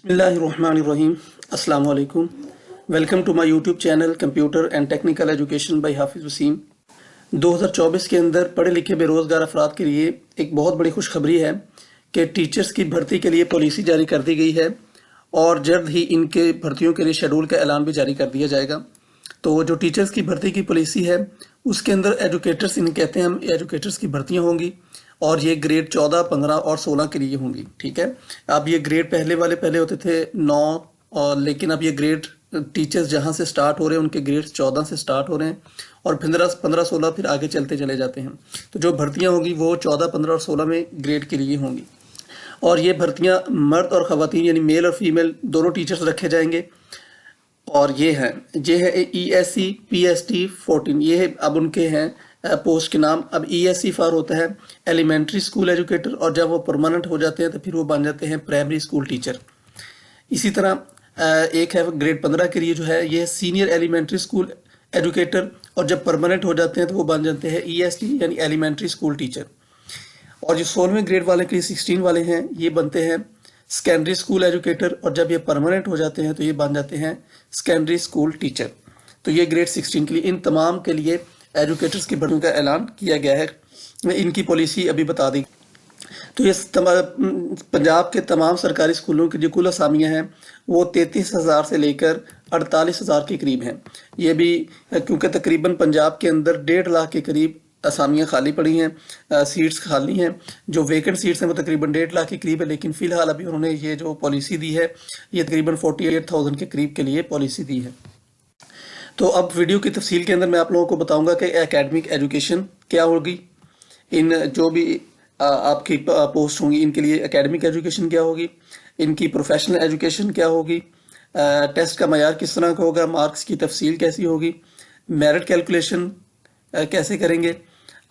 बिस्मिल्लाहिर्रहमानिर्रहीम। अस्सलाम वालेकुम। Welcome to my YouTube channel computer and technical education by Hafiz Waseem. 2024 के अंदर पढ़े लिखे बेरोज़गार अफराद के लिए एक बहुत बड़ी खुशखबरी है कि टीचर्स की भर्ती के लिए पॉलिसी जारी कर दी गई है और जल्द ही इनके भर्तियों के लिए शेड्यूल का ऐलान भी जारी कर दिया जाएगा। तो जो टीचर्स की भर्ती की पॉलिसी है उसके अंदर एजुकेटर्स, इन्हें कहते हैं हम, एजुकेटर्स की भर्तियाँ होंगी और ये ग्रेड 14, 15 और 16 के लिए होंगी। ठीक है। अब ये ग्रेड पहले होते थे 9, और लेकिन अब ये ग्रेड टीचर्स जहाँ से स्टार्ट हो रहे हैं उनके ग्रेड 14 से स्टार्ट हो रहे हैं और 15, 16 फिर आगे चलते चले जाते हैं। तो जो भर्तियाँ होंगी वो 14, 15 और 16 में ग्रेड के लिए होंगी और ये भर्तियाँ मर्द और ख़वातीन यानी मेल और फीमेल दोनों टीचर्स रखे जाएंगे। और ये है ESC PST 14, ये है अब उनके हैं पोस्ट के नाम। अब ESC फॉर होता है एलिमेंट्री स्कूल एजुकेटर और जब वो परमानेंट हो जाते हैं तो फिर वो बन जाते हैं प्राइमरी स्कूल टीचर। इसी तरह एक है ग्रेड 15 के लिए जो है ये सीनियर एलिमेंट्री स्कूल एजुकेटर और जब परमानेंट हो जाते हैं तो वो बन जाते हैं EST यानी एलिमेंट्री स्कूल टीचर। और जो 16वें ग्रेड वाले के लिए 16 वाले हैं ये बनते हैं सेकेंडरी स्कूल एजुकेटर और जब ये परमानेंट हो जाते हैं तो ये बन जाते हैं सेकेंडरी स्कूल टीचर। तो ये ग्रेड 16 के लिए, इन तमाम के लिए एजुकेटर्स की भर्तियों का ऐलान किया गया है। इनकी पॉलिसी अभी बता दी। तो ये पंजाब के तमाम सरकारी स्कूलों की जो कुल असामियाँ हैं वो 33,000 से लेकर 48,000 के करीब हैं। ये भी क्योंकि तकरीबन पंजाब के अंदर 1.5 लाख के करीब असामियाँ खाली पड़ी हैं, सीट्स खाली हैं। जो वेकेंट सीट्स हैं वो तकरीबन 1.5 लाख के करीब है, लेकिन फ़िलहाल अभी उन्होंने ये जो पॉलिसी दी है ये तकरीबन 48,000 के करीब के लिए पॉलिसी दी है। तो अब वीडियो की तफसील के अंदर मैं आप लोगों को बताऊंगा कि एकेडमिक एजुकेशन क्या होगी, इन जो भी आपकी पोस्ट होंगी इनके लिए एकेडमिक एजुकेशन क्या होगी, इनकी प्रोफेशनल एजुकेशन क्या होगी, टेस्ट का मयार किस तरह का होगा, मार्क्स की तफसील कैसी होगी, मेरिट कैलकुलेशन कैसे करेंगे,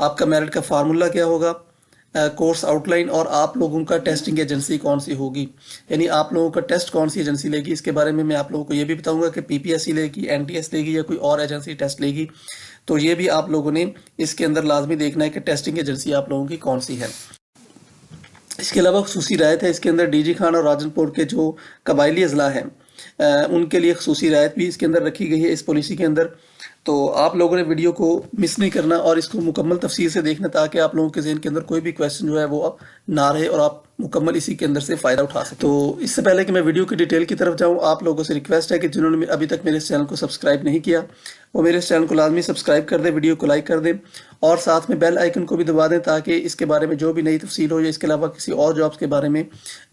आपका मेरिट का फार्मूला क्या होगा, कोर्स आउटलाइन और आप लोगों का टेस्टिंग एजेंसी कौन सी होगी, यानी आप लोगों का टेस्ट कौन सी एजेंसी लेगी। इसके बारे में मैं आप लोगों को ये भी बताऊंगा कि PPSC लेगी, NTS लेगी या कोई और एजेंसी टेस्ट लेगी। तो ये भी आप लोगों ने इसके अंदर लाजमी देखना है कि टेस्टिंग एजेंसी आप लोगों की कौन सी है। इसके अलावा खसूसी रायत है इसके अंदर DG खान और राजनपुर के जो कबायली अजला हैं उनके लिए खसूसी रायत भी इसके अंदर रखी गई है इस पॉलिसी के अंदर। तो आप लोगों ने वीडियो को मिस नहीं करना और इसको मुकम्मल तफसील से देखना ताकि आप लोगों के ज़हन के अंदर कोई भी क्वेश्चन जो है वो अब ना रहे और आप मुकम्मल इसी के अंदर से फ़ायदा उठा सकें। तो इससे पहले कि मैं वीडियो की डिटेल की तरफ जाऊँ, आप लोगों से रिक्वेस्ट है कि जिन्होंने अभी तक मेरे इस चैनल को सब्सक्राइब नहीं किया वो मेरे इस चैनल को लाजमी सब्सक्राइब कर दें, वीडियो को लाइक कर दें और साथ में बेल आइकन को भी दबा दें ताकि इसके बारे में जो भी नई तफसील हो या इसके अलावा किसी और जॉब्स के बारे में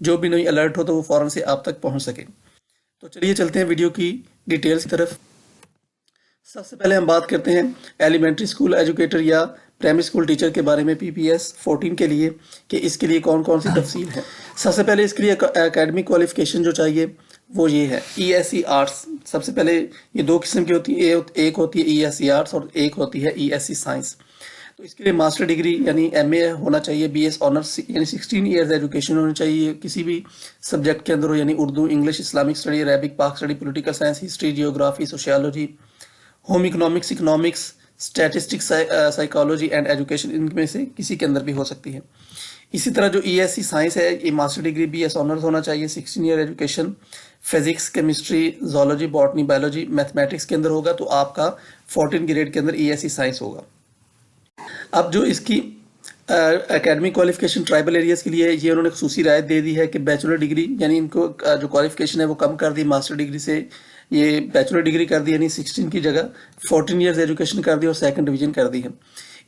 जो भी नई अलर्ट हो तो वो फ़ौरन से आप तक पहुँच सके। तो चलिए चलते हैं वीडियो की डिटेल्स की तरफ। सबसे पहले हम बात करते हैं एलिमेंट्री स्कूल एजुकेटर या प्राइमरी स्कूल टीचर के बारे में PPS 14 के लिए कि इसके लिए कौन कौन सी तफसील है। सबसे पहले इसके लिए एकेडमिक क्वालिफिकेशन जो चाहिए वो ये है ESC आर्ट्स। सबसे पहले ये दो किस्म की होती है, एक होती है ESC आर्ट्स और एक होती है ESC साइंस। तो इसके लिए मास्टर डिग्री यानी MA होना चाहिए, BS ऑनर्स यानी 16 ईयर्स एजुकेशन होनी चाहिए किसी भी सब्जेक्ट के अंदर हो, यानी Urdu, English, Islamic study, Arabic, Pak study, political science, history, geography, sociology, home economics, economics, statistics, psychology and education, इनमें से किसी के अंदर भी हो सकती है। इसी तरह जो ESC साइंस है ये मास्टर डिग्री BS ऑनर्स होना चाहिए, 16 year education, physics, chemistry, zoology, botany, biology, mathematics के अंदर होगा तो आपका 14 ग्रेड के अंदर ESC साइंस होगा। अब जो इसकी एकेडमिक क्वालिफिकेशन ट्राइबल एरियाज़ के लिए ये उन्होंने खसूसी रायत दे दी है कि बैचलर डिग्री यानी इनको जो क्वालिफिकेशन है वो कम कर दी, मास्टर डिग्री से ये बैचलर डिग्री कर दी यानी 16 की जगह 14 ईयर्स एजुकेशन कर दी और सेकंड डिवीजन कर दी है।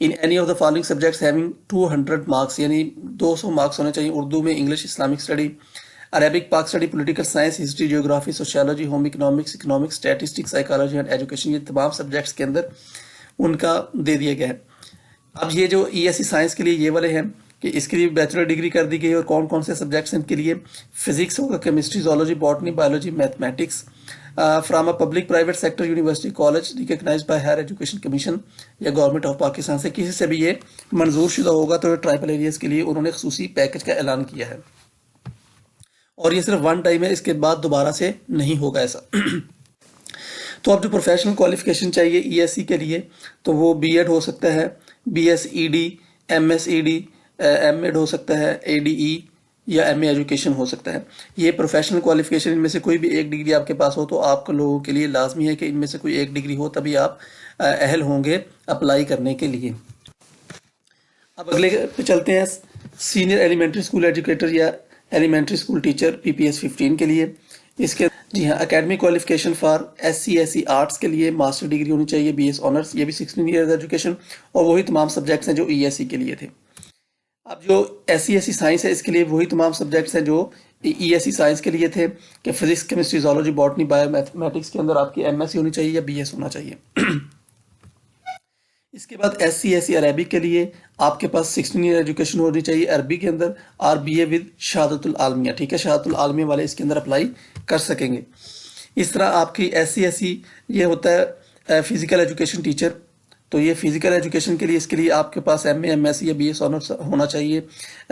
In any of the following subjects having 200 marks यानी 200 मार्क्स होने चाहिए उर्दू में, English, Islamic study, Arabic, Pak study, political science, history, geography, sociology, home economics, statistics, psychology and education, ये तमाम सब्जेक्ट्स के अंदर उनका दे दिया गया है। अब ये जो ESC साइंस के लिए ये वाले हैं कि इसके लिए बैचलर डिग्री कर दी गई और कौन कौन से सब्जेक्ट्स इनके लिए, फिजिक्स होगा, chemistry, zoology, botany, biology, mathematics from a public private sector university college recognised by higher education commission या गवर्नमेंट ऑफ पाकिस्तान से किसी से भी ये मंजूर शुदा होगा। तो ट्राइबल एरियाज के लिए उन्होंने खसूसी पैकेज का ऐलान किया है और ये सिर्फ वन टाइम है, इसके बाद दोबारा से नहीं होगा ऐसा। तो अब जो प्रोफेशनल क्वालिफिकेशन चाहिए ESC के लिए तो वो B.Ed हो सकता है, BS ED, MS ED, M.Ed हो सकता है, ADE या एमए एजुकेशन हो सकता है। ये प्रोफेशनल क्वालिफिकेशन इनमें से कोई भी एक डिग्री आपके पास हो तो आप लोगों के लिए लाजमी है कि इनमें से कोई एक डिग्री हो, तभी आप अहल होंगे अप्लाई करने के लिए। अब अगले पे चलते हैं, सीनियर एलिमेंट्री स्कूल एजुकेटर या एलिमेंट्री स्कूल टीचर पीपीएस 15 के लिए। इसके जी हाँ, academic qualification for SC/SC arts के लिए मास्टर डिग्री होनी चाहिए, BS ऑनर्स, ये भी 16 ईयर्स एजुकेशन, और वही तमाम सब्जेक्ट्स हैं जो ESC के लिए थे। अब जो SC/SC साइंस है इसके लिए वही तमाम सब्जेक्ट्स हैं जो ESC साइंस के लिए थे कि physics, chemistry, zoology, botany, bio, mathematics के अंदर आपकी MSc होनी चाहिए या BS होना चाहिए। इसके बाद SC/SC अरबिक के लिए आपके पास 16 ईयर एजुकेशन होनी चाहिए अरबी के अंदर, और BA विद शहादतुल आलमिया, ठीक है, शहादतुल आलमिया वाले इसके अंदर अप्लाई कर सकेंगे। इस तरह आपकी SC/SC ये होता है फिजिकल एजुकेशन टीचर, तो ये फिजिकल एजुकेशन के लिए इसके लिए आपके पास MA, MSc या BS ऑनर्स होना चाहिए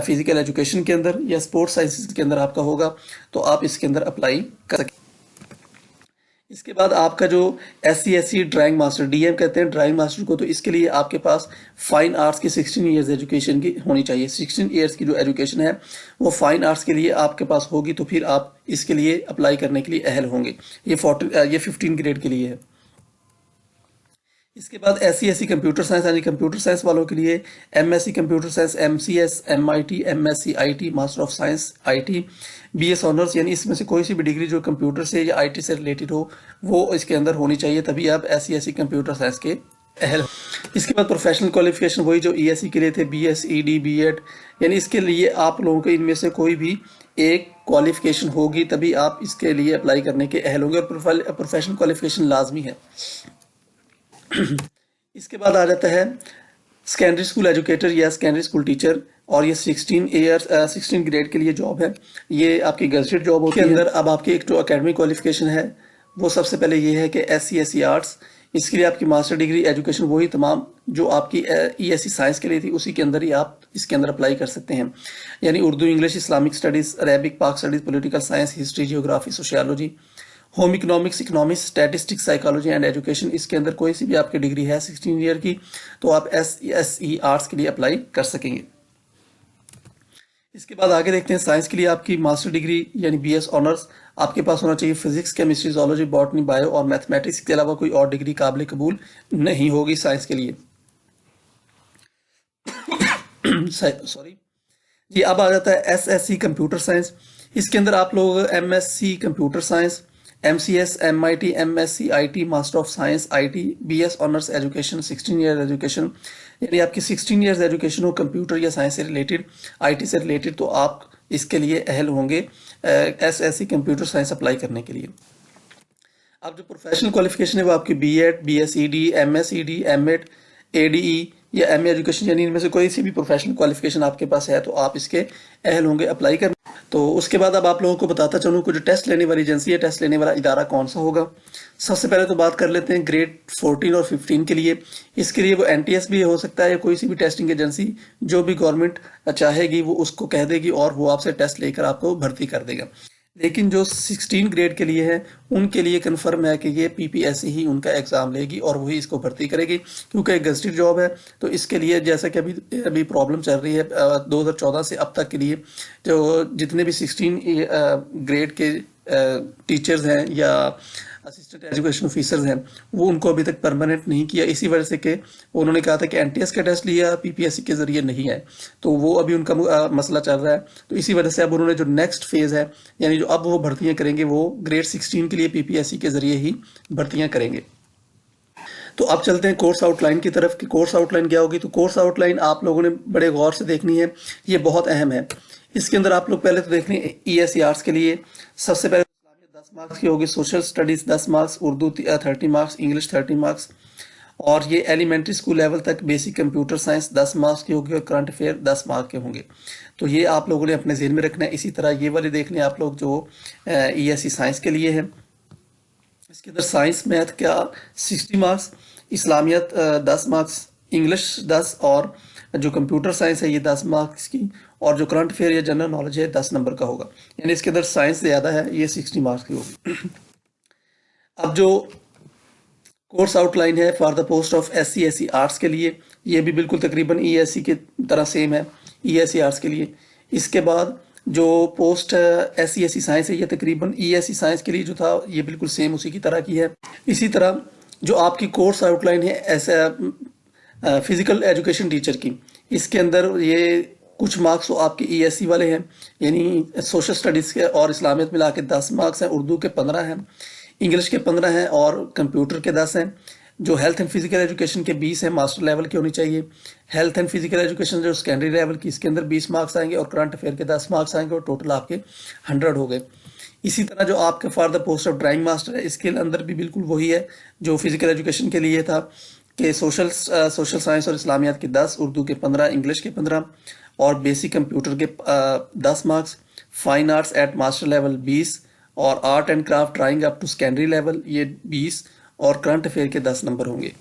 फिजिकल एजुकेशन के अंदर, या स्पोर्ट्स साइंसेज के अंदर आपका होगा तो आप इसके अंदर अप्लाई कर सकें। इसके बाद आपका जो SC/SC ड्राइंग मास्टर, DM कहते हैं ड्राइंग मास्टर को, तो इसके लिए आपके पास फाइन आर्ट्स की 16 ईयर्स एजुकेशन की होनी चाहिए। 16 ईयर्स की जो एजुकेशन है वो फाइन आर्ट्स के लिए आपके पास होगी तो फिर आप इसके लिए अप्लाई करने के लिए अहल होंगे। ये 15 ग्रेड के लिए है। इसके बाद SC/SC कंप्यूटर साइंस, यानी कंप्यूटर साइंस वालों के लिए MSc computer science, MCS, MIT, MSc IT, master of science IT, BS honours, यानी इसमें से कोई सी भी डिग्री जो कंप्यूटर से या IT से रिलेटेड हो वो इसके अंदर होनी चाहिए, तभी आप SC/SC कंप्यूटर साइंस के अहल। इसके बाद प्रोफेशनल क्वालिफिकेशन वही जो ESC के लिए थे, BS, ED, B.Ed, यानी इसके लिए आप लोगों को इनमें से कोई भी एक क्वालिफिकेशन होगी तभी आप इसके लिए अप्लाई करने के अहल होंगे, और प्रोफेशनल क्वालिफिकेशन लाजमी है। इसके बाद आ जाता है सेकेंडरी स्कूल एजुकेटर या सेकेंडरी स्कूल टीचर, और ये 16 ग्रेड के लिए जॉब है। ये आपकी गजटेड जॉब होती है। अंदर अब आपकी एक जो एकेडमिक क्वालिफिकेशन है वो सबसे पहले ये है कि SC/SC आर्ट्स, इसके लिए आपकी मास्टर डिग्री एजुकेशन वही तमाम जो आपकी ESC साइंस के लिए थी उसी के अंदर ही आप इसके अंदर अप्लाई कर सकते हैं, यानी Urdu, English, Islamic studies, Arabic, Pak studies, political science, history, geography, sociology, home economics, economics, statistics, psychology and education, इसके अंदर कोई सी भी आपकी डिग्री है 16 ईयर की तो आप SC/SC आर्ट्स के लिए अप्लाई कर सकेंगे। इसके बाद आगे देखते हैं साइंस के लिए आपकी मास्टर डिग्री यानी BS ऑनर्स आपके पास होना चाहिए। Physics, chemistry, zoology, botany, bio और मैथमेटिक्स के अलावा कोई और डिग्री काबिल कबूल नहीं होगी साइंस के लिए। सॉरी जी। अब आ जाता है SSC कंप्यूटर साइंस। इसके अंदर आप लोग MSc computer science, MCS, MIT, MSc IT, master of science IT, BS honours education, 16 year education, यानी आपकी 16 ईयर्स एजुकेशन हो कंप्यूटर या साइंस से रिलेटेड, IT से रिलेटेड, तो आप इसके लिए अहल होंगे SSC कंप्यूटर साइंस अप्लाई करने के लिए। अब जो प्रोफेशनल क्वालिफिकेशन है वो आपकी B.Ed, BSED, MSED, M.Ed, ADE या MA एजुकेशन, यानी इनमें से कोई सी भी प्रोफेशनल क्वालिफिकेशन आपके पास है तो आप इसके अहल होंगे अप्लाई करने। तो उसके बाद अब आप लोगों को बताता चलूँ कि जो टेस्ट लेने वाली एजेंसी है, टेस्ट लेने वाला इदारा कौन सा होगा। सबसे पहले तो बात कर लेते हैं ग्रेड 14 और 15 के लिए। इसके लिए वो NTS भी हो सकता है या कोई सी भी टेस्टिंग एजेंसी जो भी गवर्नमेंट चाहेगी वो उसको कह देगी और वो आपसे टेस्ट लेकर आपको भर्ती कर देगा। लेकिन जो 16 ग्रेड के लिए है उनके लिए कन्फर्म है कि ये PPSC ही उनका एग्ज़ाम लेगी और वही इसको भर्ती करेगी, क्योंकि एक गजटेड जॉब है। तो इसके लिए जैसा कि अभी प्रॉब्लम चल रही है 2014 से अब तक के लिए जो जितने भी 16 ग्रेड के टीचर्स हैं या असिस्टेंट एजुकेशन ऑफिसर्स हैं वो उनको अभी तक परमानेंट नहीं किया, इसी वजह से कि उन्होंने कहा था कि NTS का टेस्ट लिया PPSC के ज़रिए नहीं है, तो वो अभी उनका मसला चल रहा है। तो इसी वजह से अब उन्होंने जो नेक्स्ट फेज़ है यानी जो अब वो भर्तियां करेंगे वो ग्रेड 16 के लिए PPSC के ज़रिए ही भर्तियां करेंगे। तो अब चलते हैं कोर्स आउटलाइन की तरफ कि कोर्स आउटलाइन क्या होगी। तो कोर्स आउटलाइन आप लोगों ने बड़े गौर से देखनी है, ये बहुत अहम है। इसके अंदर आप लोग पहले तो देख लें ESC आर्ट्स के लिए सबसे पहले 10 मार्क्स की होगी, social studies 10 marks, Urdu 30 marks, English 30 marks, और ये एलिमेंट्री स्कूल लेवल तक बेसिक कंप्यूटर साइंस 10 मार्क्स की होगी और करंट अफेयर 10 मार्क्स के होंगे। तो ये आप लोगों ने अपने ज़हन में रखना है। इसी तरह ये वाले देख लें आप लोग जो ESC साइंस के लिए है। इसके अंदर साइंस मैथ का 60 मार्क्स, इस्लामियत 10 मार्क्स, इंग्लिश 10 और जो कंप्यूटर साइंस है ये 10 मार्क्स की, और जो करंट अफेयर या जनरल नॉलेज है 10 नंबर का होगा। यानी इसके अंदर साइंस ज़्यादा है, ये 60 मार्क्स की होगी। अब जो कोर्स आउटलाइन है for the post of SC/SC arts के लिए ये भी बिल्कुल तकरीबन ESC की तरह सेम है ESC आर्ट्स के लिए। इसके बाद जो पोस्ट SCSE साइंस है ये तकरीबन ESE साइंस के लिए जो था ये बिल्कुल सेम उसी की तरह की है। इसी तरह जो आपकी कोर्स आउटलाइन है ऐसा फिजिकल एजुकेशन टीचर की, इसके अंदर ये कुछ मार्क्स तो आपके ESE वाले हैं, यानी सोशल स्टडीज़ के और इस्लामियत मिला के 10 मार्क्स हैं, उर्दू के 15 हैं, इंग्लिश के 15 हैं और कंप्यूटर के 10 हैं। जो हेल्थ एंड फिजिकल एजुकेशन के 20 हैं, मास्टर लेवल की होनी चाहिए। हेल्थ एंड फिजिकल एजुकेशन जो सेकेंडरी लेवल की, इसके अंदर 20 मार्क्स आएंगे और करंट अफेयर के 10 मार्क्स आएंगे और टोटल आपके 100 हो गए। इसी तरह जो आपके for the post of drawing master है, इसके अंदर भी बिल्कुल वही है जो फिजिकल एजुकेशन के लिए था कि सोशल साइंस और इस्लामियात के 10, उर्दू के 15, इंग्लिश के 15 और बेसिक कंप्यूटर के 10 marks. Fine arts at master level 20 और art and craft drawing up to secondary level ये 20 और करंट अफेयर के 10 नंबर होंगे।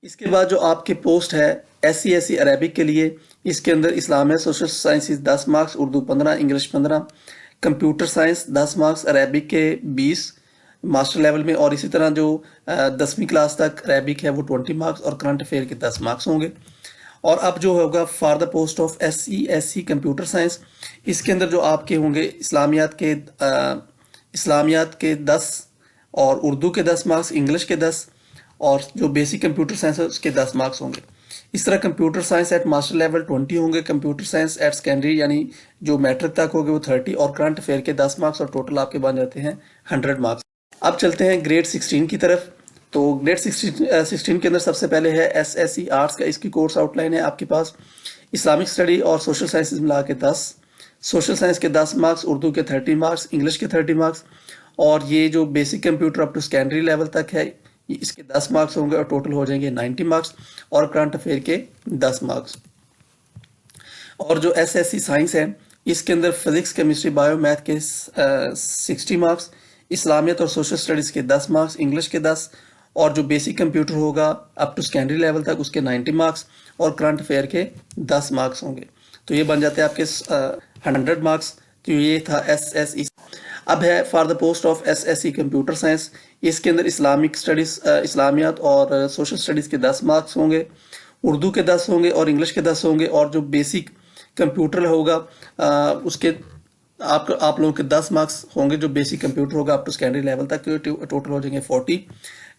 इसके बाद जो आपके पोस्ट है SCSE अरेबिक के लिए, इसके अंदर Islamia social sciences 10 marks, Urdu 15, English 15, computer science 10 marks, Arabic के 20 मास्टर लेवल में और इसी तरह जो 10वीं क्लास तक अरेबिक है वो 20 मार्क्स और करंट अफेयर के 10 मार्क्स होंगे। और अब जो होगा for the post of SCSE computer science, इसके अंदर जो आपके होंगे इस्लामियात के 10 और उर्दू के 10 मार्क्स, इंग्लिश के 10 और जो बेसिक कंप्यूटर साइंस है उसके 10 मार्क्स होंगे। इस तरह computer science at master level 20 होंगे, कंप्यूटर साइंस एट सेकेंडरी यानी जो मैट्रिक तक होंगे वो 30 और करंट अफेयर के 10 मार्क्स और टोटल आपके बन जाते हैं 100 मार्क्स। अब चलते हैं ग्रेड 16 की तरफ। तो ग्रेड 16 के अंदर सबसे पहले है SSE आर्ट्स का, इसकी कोर्स आउटलाइन है आपके पास। इस्लामिक स्टडी और सोशल साइंसेज मिला के 10, सोशल साइंस के 10 मार्क्स, उर्दू के 30 मार्क्स, इंग्लिश के 30 मार्क्स और ये जो basic computer up to secondary level तक है इसके 10 मार्क्स होंगे और टोटल हो जाएंगे 90 मार्क्स और करंट अफेयर के 10 मार्क्स। और जो SSE साइंस है इसके अंदर फिजिक्स, केमिस्ट्री, बायो, मैथ के 60 मार्क्स, इस्लामियत और सोशल स्टडीज़ के 10 मार्क्स, इंग्लिश के 10 और जो बेसिक कंप्यूटर होगा अप टू सेकेंडरी लेवल तक उसके 90 मार्क्स और करंट अफेयर के 10 मार्क्स होंगे। तो ये बन जाते हैं आपके 100 मार्क्स। तो ये था SSE। अब है for the post of SSE computer science, इसके अंदर इस्लामिक स्टडीज़, इस्लामियात और सोशल स्टडीज़ के 10 मार्क्स होंगे, उर्दू के 10 होंगे और इंग्लिश के 10 होंगे और जो बेसिक कंप्यूटर होगा उसके आप लोगों के 10 मार्क्स होंगे। जो बेसिक कंप्यूटर होगा अप टू सेकेंडरी लेवल तक टोटल हो जाएंगे 40।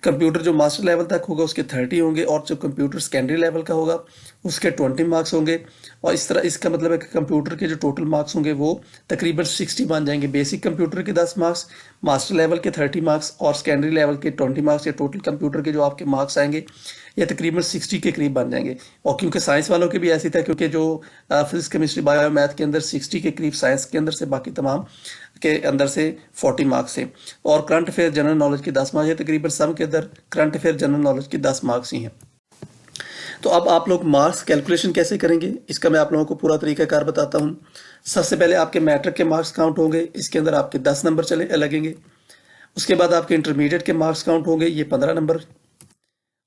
कंप्यूटर जो मास्टर लेवल तक होगा उसके 30 होंगे और जो कंप्यूटर सेकेंडरी लेवल का होगा उसके 20 मार्क्स होंगे। और इस तरह इसका मतलब है कि कंप्यूटर के जो टोटल मार्क्स होंगे वो तकरीबन 60 बन जाएंगे। बेसिक कंप्यूटर के 10 मार्क्स, मास्टर लेवल के 30 मार्क्स और सेकेंडरी लेवल के 20 मार्क्स, या टोटल कंप्यूटर के जो आपके मार्क्स आएंगे ये तकरीबन 60 के करीब बन जाएंगे। और क्योंकि साइंस वालों के भी ऐसी था, क्योंकि जो फिजिक्स, केमिस्ट्री, बायो, मैथ के अंदर 60 के करीब साइंस के अंदर से, बाकी तमाम के अंदर से 40 मार्क्स थे। और करंट अफेयर जनरल नॉलेज के 10 मार्क्स है, तकरीबन सब के अंदर करंट अफेयर जनरल नॉलेज के 10 मार्क्स ही हैं। तो अब आप लोग मार्क्स कैलकुलेशन कैसे करेंगे इसका मैं आप लोगों को पूरा तरीकाकार बताता हूँ। सबसे पहले आपके मैट्रिक के मार्क्स काउंट होंगे, इसके अंदर आपके 10 नंबर चले लगेंगे। उसके बाद आपके इंटरमीडिएट के मार्क्स काउंट होंगे, ये 15 नंबर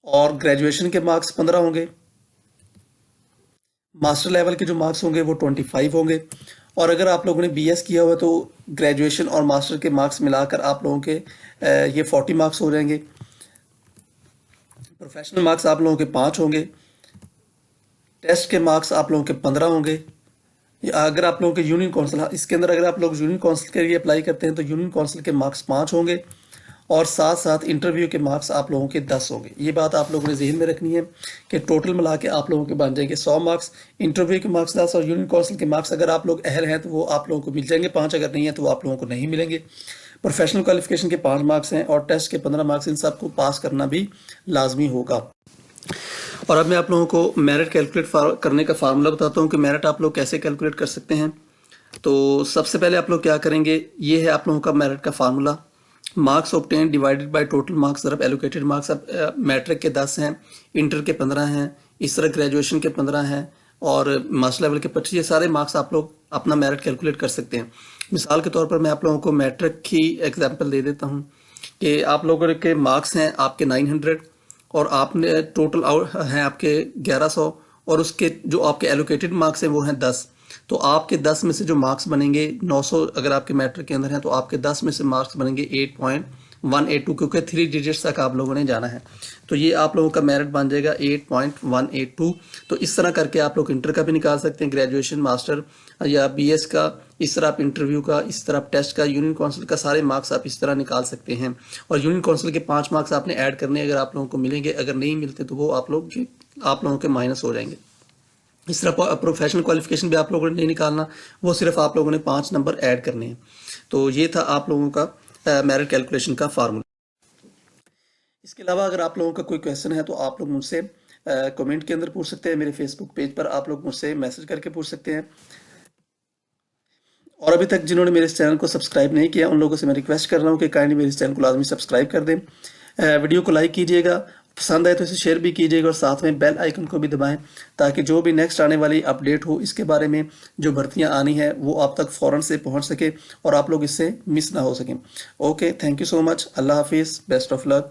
और ग्रेजुएशन के मार्क्स 15 होंगे। मास्टर लेवल के जो मार्क्स होंगे वो 25 होंगे। और अगर आप लोगों ने BS किया हुआ तो ग्रेजुएशन और मास्टर के मार्क्स मिलाकर आप लोगों के ये 40 मार्क्स हो जाएंगे। प्रोफेशनल मार्क्स आप लोगों के 5 होंगे। टेस्ट के मार्क्स आप लोगों के 15 होंगे। अगर आप लोगों के यूनियन काउंसिल, इसके अंदर अगर आप लोग यूनियन काउंसिल के लिए अप्लाई करते हैं तो यूनियन काउंसिल के मार्क्स 5 होंगे और साथ साथ इंटरव्यू के मार्क्स आप लोगों के 10 होंगे। ये बात आप लोगों ने जहन में रखनी है कि टोटल मिला के आप लोगों के बन जाएंगे 100 मार्क्स। इंटरव्यू के मार्क्स 10 और यूनियन काउंसिल के मार्क्स अगर आप लोग अहल हैं तो वो आप लोगों को मिल जाएंगे 5, अगर नहीं है तो वो आप लोगों को नहीं मिलेंगे। प्रोफेशनल क्वालिफिकेशन के 5 मार्क्स हैं और टेस्ट के 15 मार्क्स, इन सबको पास करना भी लाजमी होगा। और अब मैं आप लोगों को मेरिट कैलकुलेट करने का फार्मूला बताता हूँ कि मेरिट आप लोग कैसे कैलकुलेट कर सकते हैं। तो सबसे पहले आप लोग क्या करेंगे, ये है आप लोगों का मेरिट का formula. Marks obtained divided by total marks ज़रब एलोकेटेड मार्क्स। अब मैट्रिक के 10 हैं, इंटर के 15 हैं, इस तरह ग्रेजुएशन के 15 हैं और मास्टर लेवल के 25। ये सारे मार्क्स आप लोग अपना मेरिट कैलकुलेट कर सकते हैं। मिसाल के तौर पर मैं आप लोगों को मैट्रिक की एग्जांपल दे देता हूँ कि आप लोगों के मार्क्स हैं आपके 900 और आपने टोटल हैं आपके 1100 और उसके जो आपके एलोकेटेड मार्क्स हैं वो हैं 10। तो आपके 10 में से जो मार्क्स बनेंगे 900 अगर आपके मैट्रिक के अंदर हैं तो आपके 10 में से मार्क्स बनेंगे 8.182, क्योंकि 3 डिजिट्स तक आप लोगों ने जाना है। तो ये आप लोगों का मेरिट बन जाएगा 8.182। तो इस तरह करके आप लोग इंटर का भी निकाल सकते हैं, ग्रेजुएशन, मास्टर या बीएस का। इस तरह आप इंटरव्यू का, इस तरह आप टेस्ट का, यूनियन काउंसिल का सारे मार्क्स आप इस तरह निकाल सकते हैं। और यूनियन काउंसिल के 5 मार्क्स आपने ऐड करने, अगर आप लोगों को मिलेंगे, अगर नहीं मिलते तो वो आप लोगों के माइनस हो जाएंगे। इस तरह प्रोफेशनल क्वालिफिकेशन भी आप लोगों ने नहीं निकालना, वो सिर्फ आप लोगों ने 5 नंबर ऐड करने हैं। तो ये था आप लोगों का मेरिट कैलकुलेशन का फार्मूला। इसके अलावा अगर आप लोगों का कोई क्वेश्चन है तो आप लोग मुझसे कमेंट के अंदर पूछ सकते हैं, मेरे फेसबुक पेज पर आप लोग मुझसे मैसेज करके पूछ सकते हैं। और अभी तक जिन्होंने मेरे इस चैनल को सब्सक्राइब नहीं किया, उन लोगों से मैं रिक्वेस्ट कर रहा हूँ कि काइंडली मेरे इस चैनल को लाजमी सब्सक्राइब कर दें। वीडियो को लाइक कीजिएगा, पसंद आए तो इसे शेयर भी कीजिएगा और साथ में बेल आइकन को भी दबाएं, ताकि जो भी नेक्स्ट आने वाली अपडेट हो इसके बारे में, जो भर्तियां आनी है वो आप तक फ़ौरन से पहुंच सके और आप लोग इससे मिस ना हो सकें। Okay, thank you so much. Allah हाफिज़, बेस्ट ऑफ लक।